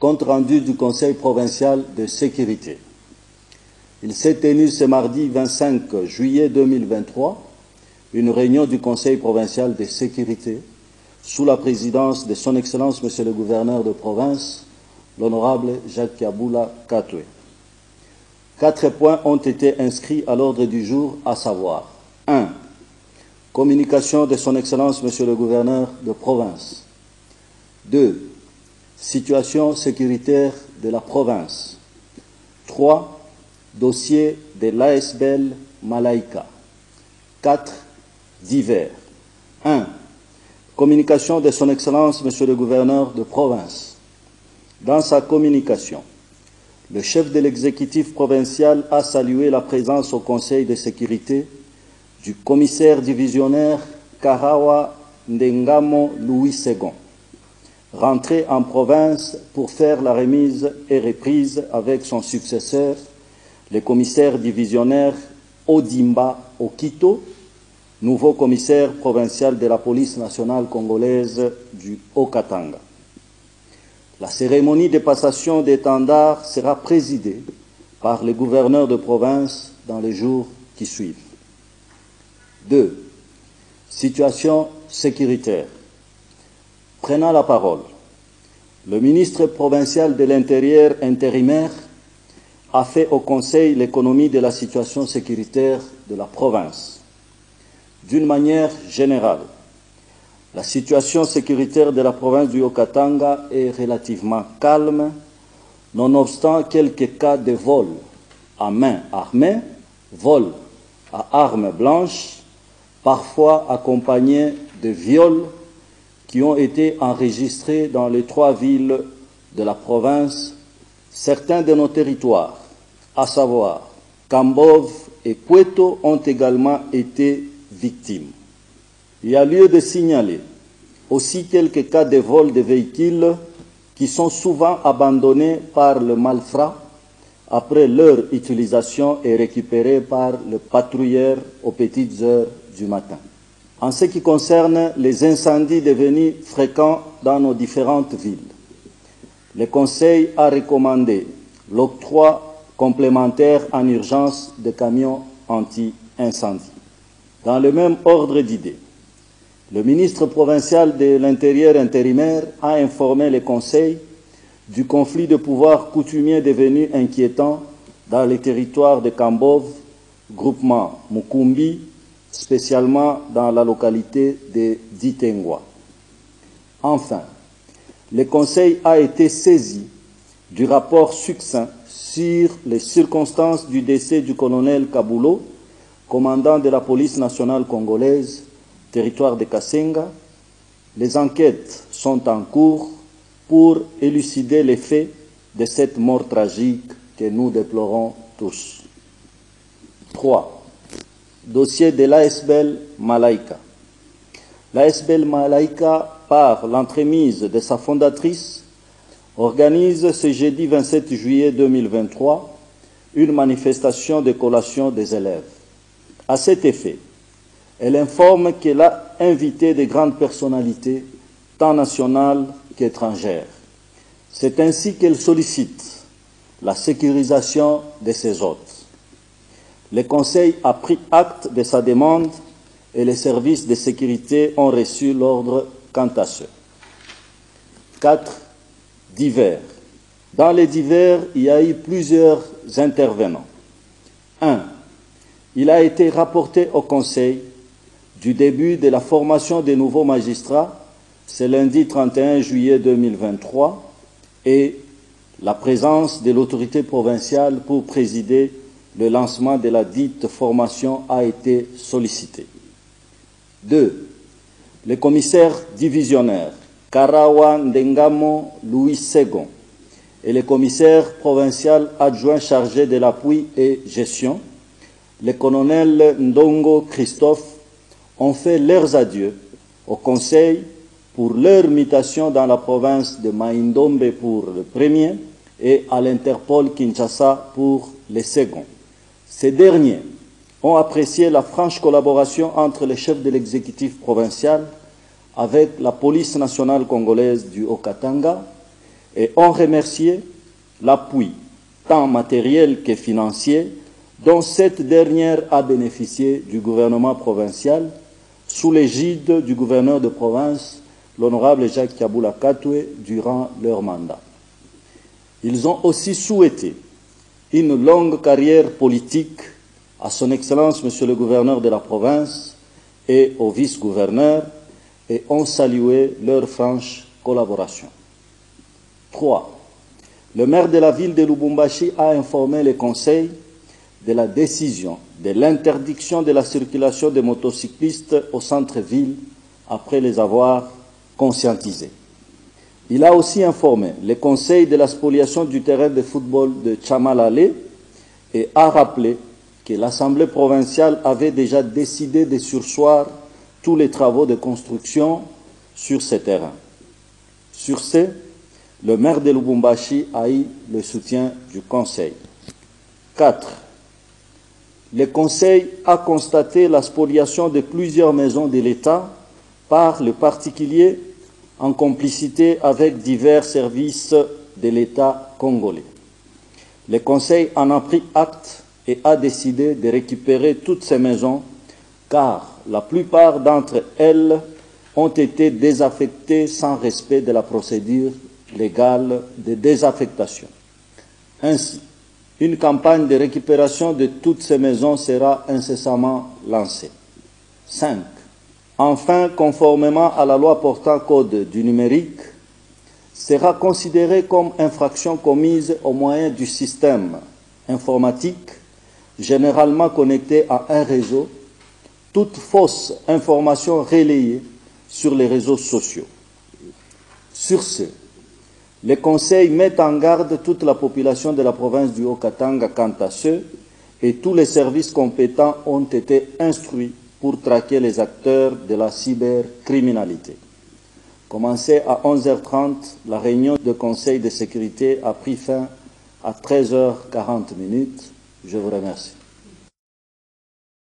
Compte rendu du Conseil provincial de sécurité. Il s'est tenu ce mardi 25 juillet 2023 une réunion du Conseil provincial de sécurité sous la présidence de Son Excellence Monsieur le gouverneur de province, l'honorable Jacques Kaboula Katwe. 4 points ont été inscrits à l'ordre du jour, à savoir 1. Communication de Son Excellence Monsieur le gouverneur de province. 2. Situation sécuritaire de la province. 3. Dossier de l'ASBL Malaika. 4. Divers. 1. Communication de Son Excellence Monsieur le gouverneur de province. Dans sa communication, le chef de l'exécutif provincial a salué la présence au Conseil de sécurité du commissaire divisionnaire Karawa Ndengamo Louis II, rentré en province pour faire la remise et reprise avec son successeur, le commissaire divisionnaire Odimba Okito, nouveau commissaire provincial de la police nationale congolaise du Haut-Katanga. La cérémonie de passation d'étendard sera présidée par le gouverneur de province dans les jours qui suivent. 2. Situation sécuritaire. Prenant la parole, le ministre provincial de l'Intérieur intérimaire a fait au Conseil l'économie de la situation sécuritaire de la province. D'une manière générale, la situation sécuritaire de la province du Haut-Katanga est relativement calme, nonobstant quelques cas de vol à main armée, vol à armes blanches, parfois accompagnés de viols qui ont été enregistrés dans les 3 villes de la province. Certains de nos territoires, à savoir Kambove et Pueto, ont également été victimes. Il y a lieu de signaler aussi quelques cas de vol de véhicules qui sont souvent abandonnés par le malfrat après leur utilisation et récupérés par le patrouilleur aux petites heures du matin. En ce qui concerne les incendies devenus fréquents dans nos différentes villes, le Conseil a recommandé l'octroi complémentaire en urgence de camions anti-incendie. Dans le même ordre d'idées, le ministre provincial de l'Intérieur intérimaire a informé le Conseil du conflit de pouvoir coutumier devenu inquiétant dans les territoires de Kambove, groupement Mukumbi, spécialement dans la localité de Ditengwa. Enfin, le Conseil a été saisi du rapport succinct sur les circonstances du décès du colonel Kabulo, commandant de la police nationale congolaise, territoire de Kasenga. Les enquêtes sont en cours pour élucider les faits de cette mort tragique que nous déplorons tous. 3. Dossier de l'ASBL Malaika. L'ASBL Malaika, par l'entremise de sa fondatrice, organise ce jeudi 27 juillet 2023 une manifestation de collation des élèves. À cet effet, elle informe qu'elle a invité de grandes personnalités, tant nationales qu'étrangères. C'est ainsi qu'elle sollicite la sécurisation de ses hôtes. Le Conseil a pris acte de sa demande et les services de sécurité ont reçu l'ordre quant à ce. 4. Divers. Dans les divers, il y a eu plusieurs intervenants. 1. Il a été rapporté au Conseil du début de la formation des nouveaux magistrats, c'est lundi 31 juillet 2023, et la présence de l'autorité provinciale pour présider le lancement de la dite formation a été sollicitée. 2. Le commissaire divisionnaire Karawa Ndengamo Louis II et le commissaire provincial adjoint chargé de l'appui et gestion, le colonel Ndongo Christophe, ont fait leurs adieux au Conseil pour leur mutation dans la province de Maïndombe pour le premier et à l'Interpol Kinshasa pour le second. Ces derniers ont apprécié la franche collaboration entre les chefs de l'exécutif provincial avec la police nationale congolaise du Haut-Katanga et ont remercié l'appui, tant matériel que financier, dont cette dernière a bénéficié du gouvernement provincial sous l'égide du gouverneur de province, l'honorable Jacques Kaboula Katoué, durant leur mandat. Ils ont aussi souhaité une longue carrière politique à son Excellence, Monsieur le gouverneur de la province, et au vice-gouverneur, et ont salué leur franche collaboration. 3. Le maire de la ville de Lubumbashi a informé le Conseil de la décision de l'interdiction de la circulation des motocyclistes au centre-ville après les avoir conscientisés. Il a aussi informé le Conseil de la spoliation du terrain de football de Tchamalale et a rappelé que l'Assemblée provinciale avait déjà décidé de surseoir tous les travaux de construction sur ce terrain. Sur ce, le maire de Lubumbashi a eu le soutien du Conseil. 4. Le Conseil a constaté la spoliation de plusieurs maisons de l'État par le particulier en complicité avec divers services de l'État congolais. Le Conseil en a pris acte et a décidé de récupérer toutes ces maisons car la plupart d'entre elles ont été désaffectées sans respect de la procédure légale de désaffectation. Ainsi, une campagne de récupération de toutes ces maisons sera incessamment lancée. 5. Enfin, conformément à la loi portant code du numérique, sera considérée comme infraction commise au moyen du système informatique généralement connecté à un réseau, toute fausse information relayée sur les réseaux sociaux. Sur ce, le Conseil met en garde toute la population de la province du Haut-Katanga quant à ce, et tous les services compétents ont été instruits pour traquer les acteurs de la cybercriminalité. Commencée à 11h30, la réunion du Conseil de sécurité a pris fin à 13h40. Je vous remercie.